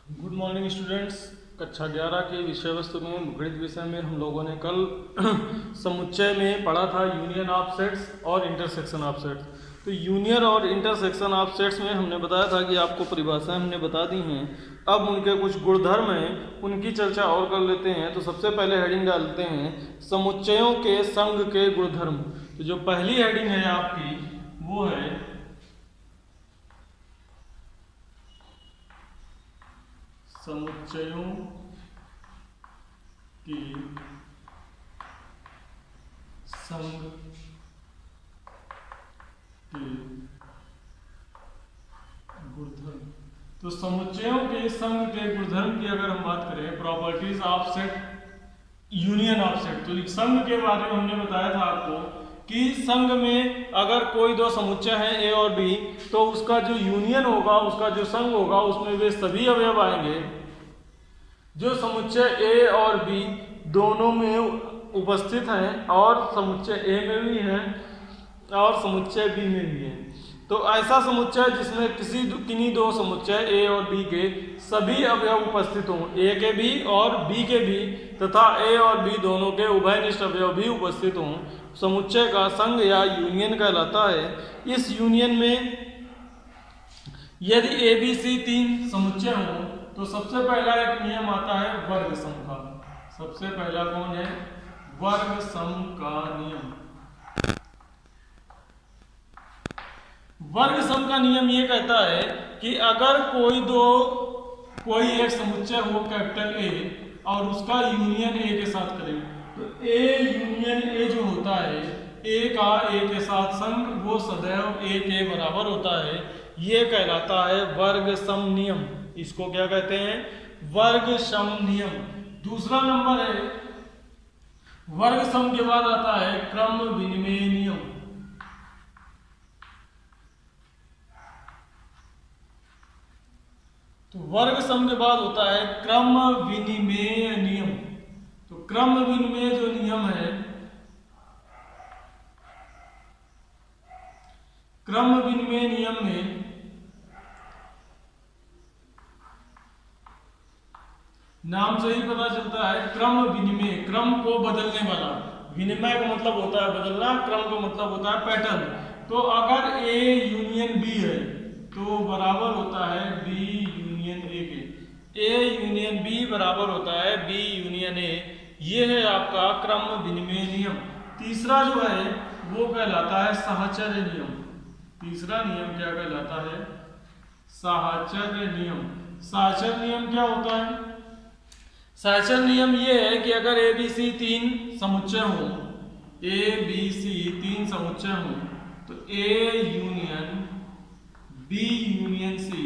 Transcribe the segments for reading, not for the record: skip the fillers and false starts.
Good morning students. कक्षा 11 के विषय वस्तु में गणित विषय में हम लोगों ने कल समुच्चय में पढ़ा था यूनियन ऑफ सेट्स और इंटरसेक्शन ऑफ सेट्स। तो यूनियन और इंटरसेक्शन ऑफ सेट्स में हमने बताया था कि आपको परिभाषाएं हमने बता दी हैं। अब उनके कुछ गुणधर्म हैं, उनकी चर्चा और कर लेते हैं। तो सबसे पहले हेडिंग डालते हैं समुच्चयों के संघ के गुणधर्म। तो जो पहली हेडिंग है आपकी वो है समुच्चयों के संघ के गुणधर्म। तो समुच्चयों के संघ के गुणधर्म की अगर हम बात करें, properties of set, union of set. तो संघ के बारे में हमने बताया था आपको कि संघ में अगर कोई दो समुच्चय हैं ए और बी, तो उसका जो यूनियन होगा, उसका जो संघ होगा, उसमें वे सभी अवयव आएंगे जो समुच्चय ए और बी दोनों में उपस्थित हैं, और समुच्चय ए में भी हैं और समुच्चय बी में भी हैं। तो ऐसा समुच्चय जिसमें किन्हीं दो समुच्चय ए और बी के सभी अवयव उपस्थित हों, ए के भी और बी के भी, तथा ए और बी दोनों के उभयनिष्ठ अवयव भी उपस्थित हों, समुच्चय का संघ या यूनियन कहलाता है। इस यूनियन में यदि ए बी सी तीन समुच्चय हों तो सबसे पहला एक नियम आता है वर्ग सम का। सबसे पहला कौन है? वर्ग सम का नियम। वर्ग सम का नियम ये कहता है कि अगर कोई एक समुच्चय हो कैपिटल ए और उसका यूनियन ए के साथ करें, तो ए यूनियन ए जो होता है, ए का ए के साथ संघ, वो सदैव ए के बराबर होता है। ये कहलाता है वर्ग सम नियम। इसको क्या कहते हैं? वर्ग सम नियम। दूसरा नंबर है, वर्ग सम के बाद आता है क्रम विनिमय नियम। तो वर्ग सम के बाद होता है क्रम विनिमय नियम। तो क्रम विनिमय जो नियम है, क्रम विनिमय नियम में नाम से ही पता चलता है क्रम विनिमय, क्रम को बदलने वाला। विनिमय का मतलब होता है बदलना, क्रम का मतलब होता है पैटर्न। तो अगर ए यूनियन बी है तो बराबर होता है बी यूनियन ए के। ए यूनियन बी बराबर होता है बी यूनियन ए। ये है आपका क्रम विनिमय नियम। तीसरा जो है वो कहलाता है साहचर्य नियम। तीसरा नियम क्या कहलाता है? साहचर्य नियम। साहचर्य नियम क्या होता है? साहचर्य नियम ये है कि अगर ए बी सी तीन समुच्चय हो, ए बी सी तीन समुच्चय हो, तो A union B union C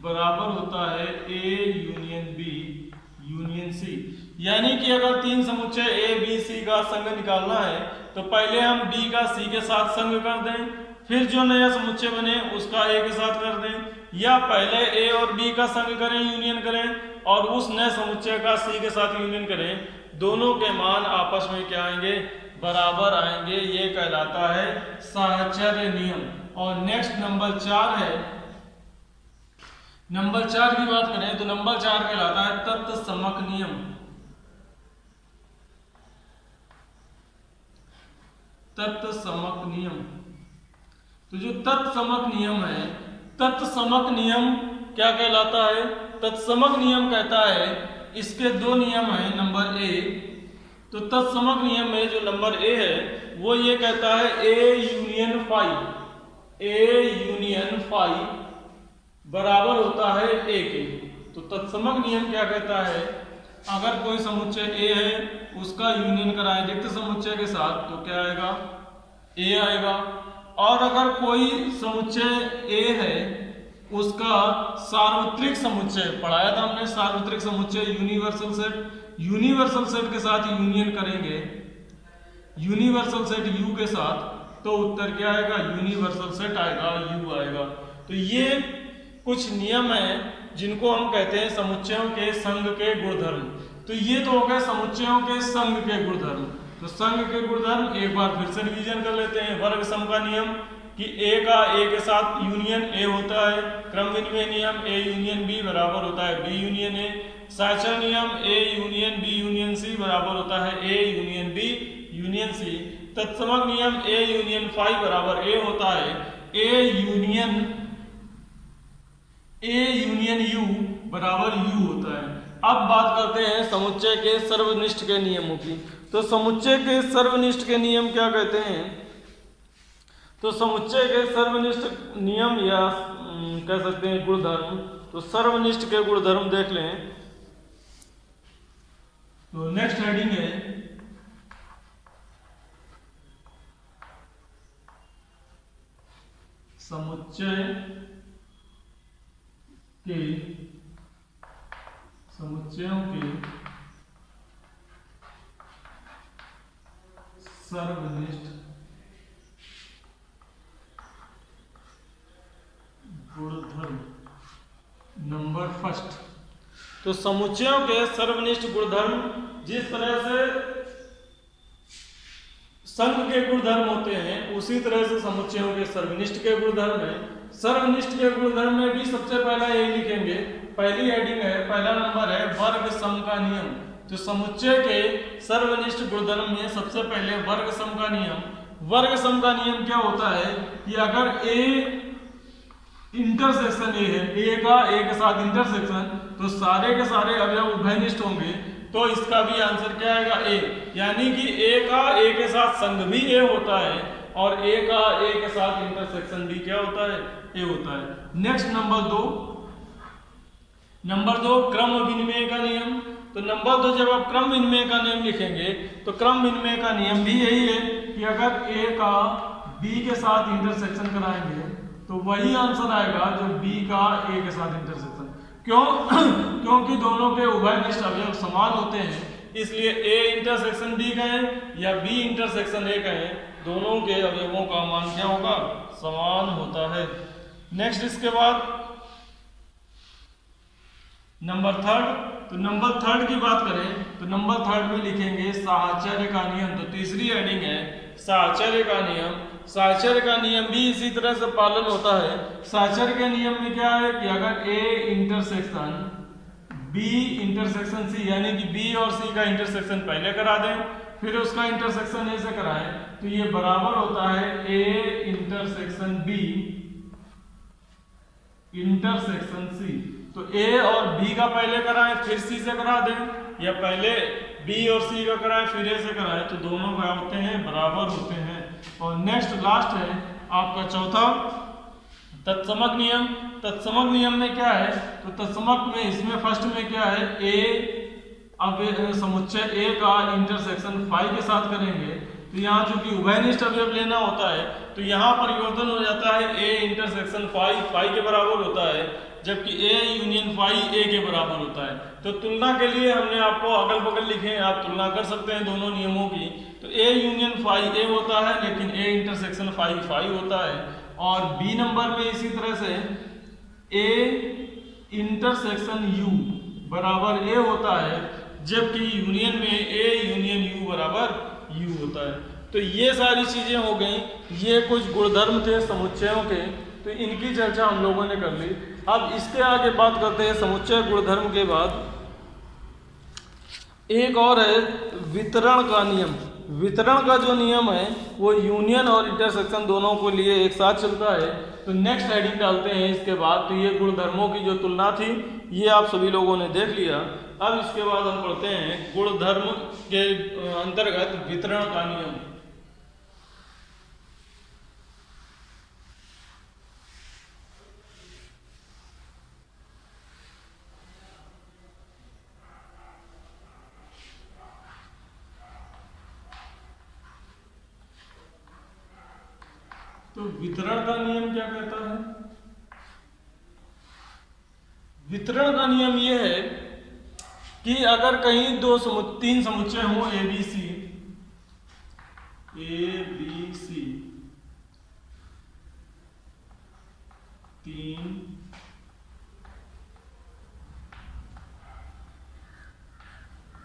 बराबर होता है A union B union C. यानी कि अगर तीन समुच्चय ए बी सी का संघ निकालना है तो पहले हम बी का सी के साथ संघ कर दें, फिर जो नया समुच्चय बने उसका ए के साथ कर दें, या पहले ए और बी का संघ करें, यूनियन करें, और उस नए समुच्चय का सी के साथ यूनियन करें। दोनों के मान आपस में क्या आएंगे? बराबर आएंगे। ये कहलाता है साहचर्य नियम। और नेक्स्ट नंबर 4 है। नंबर 4 की बात करें तो नंबर 4 कहलाता है तत्समक नियम। तत्समक नियम। तो जो तत्समक नियम है, तत्समक नियम क्या कहलाता है? तत्समक नियम कहता है, इसके दो नियम हैं। नंबर ए, तो तत्समक नियम में जो नंबर ए है वो ये कहता है A union phi, A union phi बराबर होता है ए के। तो तत्समक नियम क्या कहता है? अगर कोई समुच्चय ए है उसका यूनियन कराएं रिक्त समुच्चय के साथ तो क्या आएगा? ए आएगा। और अगर कोई समुच्चय ए है उसका सार्वत्रिक समुच्चय, पढ़ाया था हमने सार्वत्रिक समुच्चय यूनिवर्सल सेट, यूनिवर्सल सेट के साथ यूनियन करेंगे, यूनिवर्सल सेट यू के साथ, तो उत्तर क्या आएगा? यूनिवर्सल सेट आएगा, यू आएगा। तो ये कुछ नियम हैं जिनको हम कहते हैं समुच्चयों के संघ के गुणधर्म। तो ये तो हो गए समुच्चयों के संघ के गुणधर्म। तो संघ के गुणधर्म एक बार फिर से रिवीजन कर लेते हैं। वर्ग सम का नियम कि ए का ए के साथ यूनियन ए होता है, क्रम विनिमय नियम ए यूनियन बी बराबर होता है बी यूनियन ए, साइचर नियम A union B union C बराबर होता है A union B union C, तत्समक नियम ए यूनियन फाई बराबर ए होता है ए यूनियन यू बराबर यू होता है। अब बात करते हैं समुच्चय के सर्वनिष्ठ के नियमों की। तो समुच्चय के सर्वनिष्ठ के नियम क्या कहते हैं? तो समुच्चय के सर्वनिष्ठ नियम या कह सकते हैं गुणधर्म। तो सर्वनिष्ठ के गुणधर्म देख लें। तो नेक्स्ट हेडिंग है समुच्चयों के सर्वनिष्ठ गुणधर्म। नंबर फर्स्ट, तो समुच्चयों के सर्वनिष्ठ गुणधर्म जिस तरह से संघ के गुणधर्म होते हैं उसी तरह से समुच्चयों के सर्वनिष्ठ के गुणधर्म है। सर्वनिष्ठ के गुणधर्म में भी सबसे पहला यही लिखेंगे, पहली हेडिंग है, पहला नंबर है वर्ग सम का नियम। तो समुच्चय के सर्वनिष्ठ गुणधर्म में सबसे पहले वर्ग सम का नियम। वर्ग सम का नियम क्या होता है कि अगर ए इंटरसेक्शन ए है, ए का ए के साथ इंटरसेक्शन, तो सारे के सारे अवयव उभयनिष्ठ होंगे, तो इसका भी आंसर क्या आएगा ए। यानी कि ए का ए के साथ संघ भी ए होता है और ए का ए के साथ इंटरसेक्शन भी क्या होता है, ए होता है। नेक्स्ट नंबर दो क्रम विनिमय का नियम। तो नंबर 2 जब आप क्रम विनिमय का नियम लिखेंगे तो क्रम विनिमय का नियम भी यही है कि अगर ए का बी के साथ इंटरसेक्शन कराएंगे तो वही आंसर आएगा जो बी का ए के साथ इंटरसेक्शन। क्यों? क्योंकि दोनों के उभयनिष्ठ अवयव समान होते हैं, इसलिए ए इंटरसेक्शन बी कहें या बी इंटरसेक्शन ए कहें, दोनों के अवयवों का मान क्या होगा, समान होता है। नेक्स्ट इसके बाद नंबर 3, तो नंबर 3 की बात करें तो नंबर 3 में लिखेंगे साहचर्य का नियम। तो तीसरी हेडिंग है साहचर्य का नियम। साहचर्य का नियम भी इसी तरह से पालन होता है। साहचर्य के नियम में क्या है कि अगर A intersection B intersection C, यानी कि बी और सी का इंटरसेक्शन पहले करा दें फिर उसका इंटरसेक्शन ए से कराएं, तो ये बराबर होता है A intersection B intersection C. तो ए और बी का पहले कराएं फिर सी से करा दें, या पहले बी और सी का कराएं फिर ए से कराएं, तो दोनों क्या होते हैं, बराबर होते हैं। और नेक्स्ट लास्ट है आपका चौथा तत्समक नियम। तत्समक नियम में क्या है, तो तत्समक में इसमें फर्स्ट में क्या है, ए अब समुच्चय ए का इंटरसेक्शन फाई के साथ करेंगे, तो यहाँ चूंकि उभयनिष्ठ अवयव लेना होता है तो यहाँ परिवर्तन हो जाता है, ए इंटरसेक्शन फाई के बराबर होता है, जबकि ए यूनियन फाई ए के बराबर होता है। तो तुलना के लिए हमने आपको अगल बगल लिखे हैं, आप तुलना कर सकते हैं दोनों नियमों की। तो ए यूनियन फाई ए होता है लेकिन ए इंटरसेक्शन फाई होता है। और बी नंबर में इसी तरह से ए इंटरसेक्शन यू बराबर ए होता है, जबकि यूनियन में ए यूनियन यू बराबर यू होता है। तो ये सारी चीजें हो गई, ये कुछ गुणधर्म थे समुच्चयों के, तो इनकी चर्चा हम लोगों ने कर ली। अब इसके आगे बात करते हैं समुच्चय गुणधर्म के बाद एक और है वितरण का नियम। वितरण का जो नियम है वो यूनियन और इंटरसेक्शन दोनों को लिए एक साथ चलता है। तो नेक्स्ट हेडिंग डालते हैं इसके बाद। तो ये गुणधर्मों की जो तुलना थी ये आप सभी लोगों ने देख लिया। अब इसके बाद हम पढ़ते हैं गुणधर्म के अंतर्गत वितरण का नियम। तो वितरण का नियम क्या कहता है? वितरण का नियम यह है कि अगर कहीं तीन समुच्चय हो ए बी सी, तीन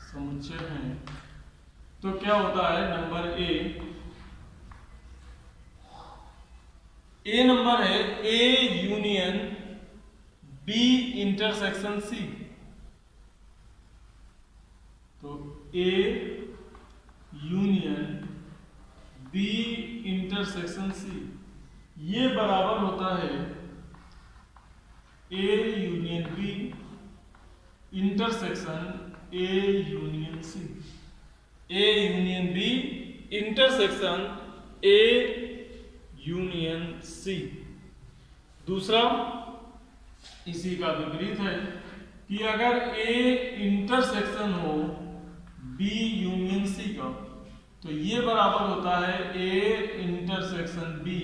समुच्चय हैं, तो क्या होता है, नंबर ए ए नंबर है A union B intersection C. तो A union B intersection C ये बराबर होता है A union B intersection A union C. A union B intersection A union C. दूसरा इसी का विपरीत है कि अगर ए इंटरसेक्शन हो बी यूनियन सी का तो ये बराबर होता है A intersection B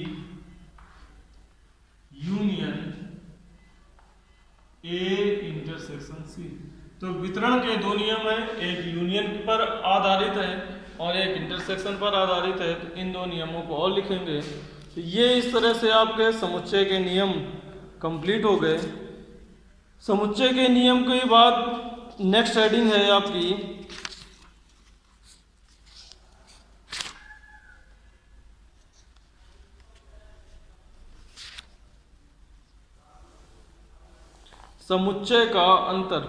union A intersection C. तो वितरण के दो नियम है, एक यूनियन पर आधारित है और एक इंटरसेक्शन पर आधारित है। तो इन दो नियमों को और लिखेंगे। तो ये इस तरह से आपके समुच्चय के नियम कंप्लीट हो गए। समुच्चय के नियम के बाद नेक्स्ट हेडिंग है आपकी समुच्चय का अंतर,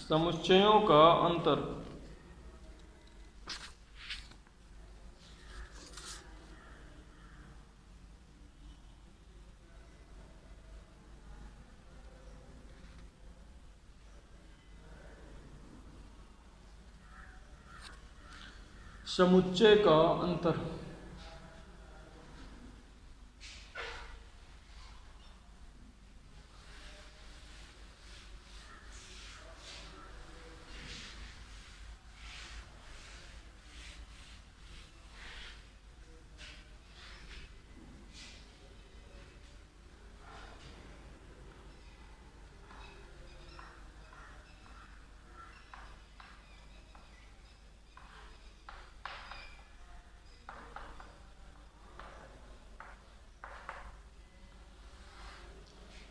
समुच्चयों का अंतर। समुच्चय का अंतर।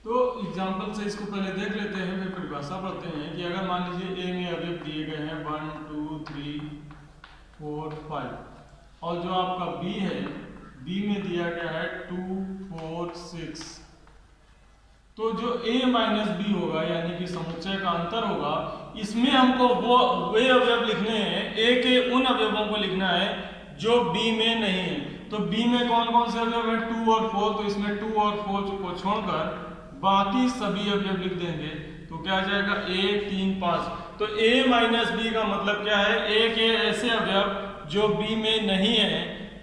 तो एग्जाम्पल से इसको पहले देख लेते हैं, फिर परिभाषा पढ़ते हैं कि अगर मान लीजिए ए में अवयव दिए गए हैं 1 2 3 4 5 और जो आपका बी है बी में दिया गया है 2 4 6। तो जो ए माइनस बी होगा यानी कि समुच्चय का अंतर होगा, इसमें हमको वे अवयव लिखने हैं, ए के उन अवयवों को लिखना है जो बी में नहीं है। तो बी में कौन कौन से अवयव है 2 और 4, तो इसमें 2 और 4 को छोड़कर बाकी सभी अवयव लिख देंगे। तो क्या आ जाएगा 1 3 5। तो a माइनस बी का मतलब क्या है, a के ऐसे अवयव जो b में नहीं है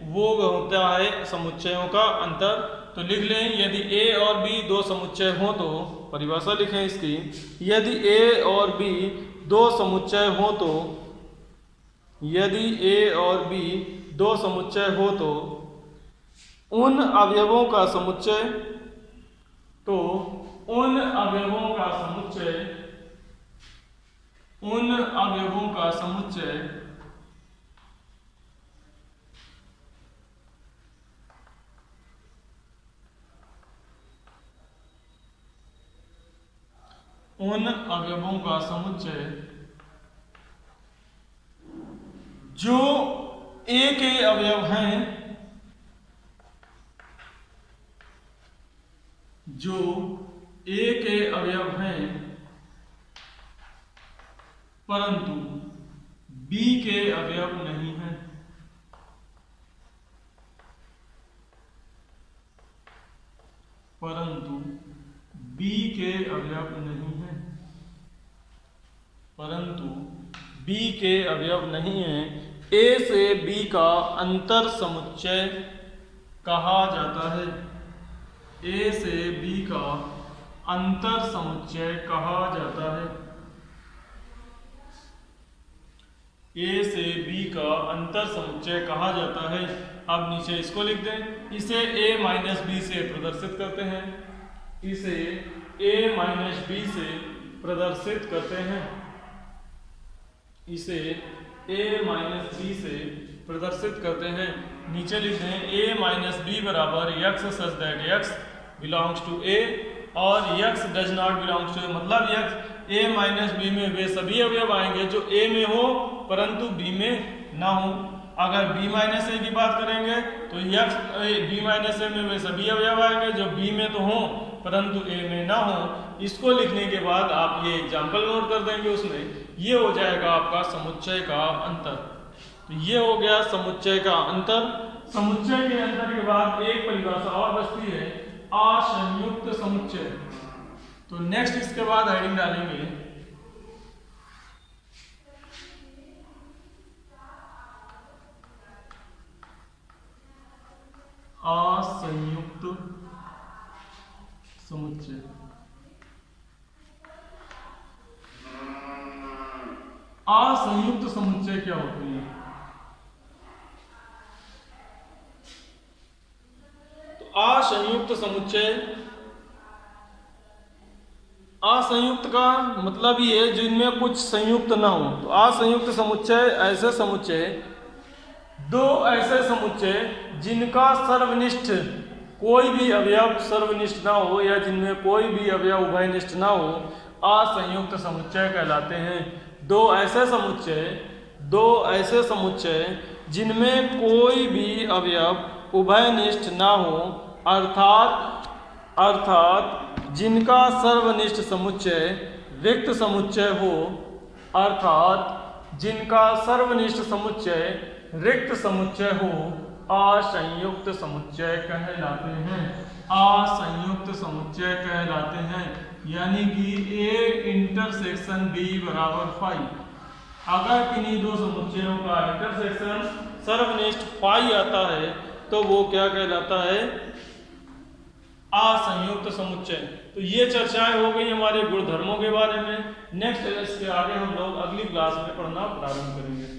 वो होता है समुच्चयों का अंतर। तो लिख लें यदि a और b दो समुच्चय हो तो परिभाषा लिखें इसकी, यदि a और b दो समुच्चय हो तो, यदि a और b दो समुच्चय हो तो उन अवयवों का समुच्चय, तो उन अवयवों का समुच्चय, उन अवयवों का समुच्चय उन अवयवों का समुच्चय जो a के अवयव हैं, जो a के अवयव हैं परंतु b के अवयव नहीं हैं, परंतु b के अवयव नहीं हैं, परंतु b के अवयव नहीं हैं। a से b का अंतर समुच्चय कहा जाता है, a से b का अंतर समुच्चय कहा जाता है। a से b का अंतर समुच्चय कहा जाता है। अब नीचे इसको लिख दें, इसे a माइनस बी से प्रदर्शित करते हैं, इसे a माइनस बी से प्रदर्शित करते हैं, इसे a माइनस बी से प्रदर्शित करते हैं। नीचे लिख दें a माइनस बी बराबर x such that x belongs to a और x does not belongs to, मतलब x a माइनस बी में वे सभी अवयव आएंगे जो a में हो परंतु b में ना हो। अगर b माइनस ए की बात करेंगे तो x b माइनस ए में वे सभी अवयव आएंगे जो b में तो हों परंतु a में ना हो। इसको लिखने के बाद आप ये एग्जाम्पल नोट कर देंगे, उसमें ये हो जाएगा आपका समुच्चय का अंतर। तो ये हो गया समुच्चय का अंतर। समुच्चय के अंतर के बाद एक परिभाषा और बचती है असंयुक्त समुच्चय। तो नेक्स्ट इसके बाद हेडिंग डालेंगे असंयुक्त समुच्चय। असंयुक्त समुच्चय क्या होते हैं? तो असंयुक्त समुच्चय, असंयुक्त का मतलब ये है जिनमें कुछ संयुक्त ना हो। तो असंयुक्त समुच्चय ऐसे समुच्चय, दो ऐसे समुच्चय जिनका सर्वनिष्ठ कोई भी अवयव सर्वनिष्ठ ना हो या जिनमें कोई भी अवयव उभयनिष्ठ ना हो, असंयुक्त समुच्चय कहलाते हैं। दो ऐसे समुच्चय जिनमें कोई भी अवयव उभयनिष्ठ ना हो, अर्थात जिनका सर्वनिष्ठ समुच्चय रिक्त समुच्चय हो, अर्थात जिनका सर्वनिष्ठ समुच्चय रिक्त समुच्चय हो, असंयुक्त समुच्चय कहलाते हैं। असंयुक्त समुच्चय कहलाते हैं। यानी कि A इंटरसेक्शन B बराबर फाई, अगर किन्हीं दो समुच्चयों का इंटरसेक्शन सर्वनिष्ठ फाई आता है तो वो क्या कहलाता है? असंयुक्त समुच्चय। तो ये चर्चाएं हो गई हमारे गुणधर्मों के बारे में। नेक्स्ट इसके आगे हम लोग अगली क्लास में पढ़ना प्रारंभ करेंगे।